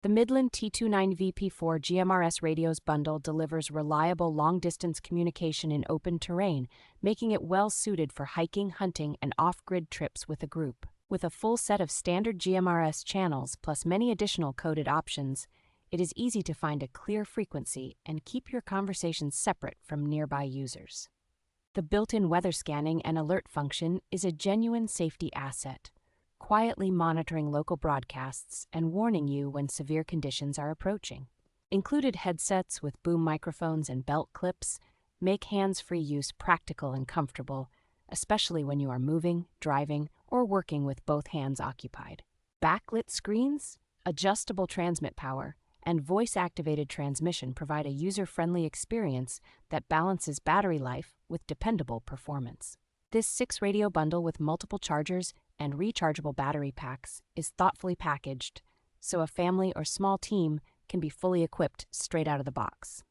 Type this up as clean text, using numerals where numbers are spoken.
The Midland T290VP4 GMRS radios bundle delivers reliable long-distance communication in open terrain, making it well-suited for hiking, hunting, and off-grid trips with a group. With a full set of standard GMRS channels plus many additional coded options, it is easy to find a clear frequency and keep your conversations separate from nearby users. The built-in weather scanning and alert function is a genuine safety asset, quietly monitoring local broadcasts and warning you when severe conditions are approaching. Included headsets with boom microphones and belt clips make hands-free use practical and comfortable, especially when you are moving, driving, or working with both hands occupied. Backlit screens, adjustable transmit power, and voice-activated transmission provide a user-friendly experience that balances battery life with dependable performance. This 6-radio bundle with multiple chargers and rechargeable battery packs is thoughtfully packaged, so a family or small team can be fully equipped straight out of the box.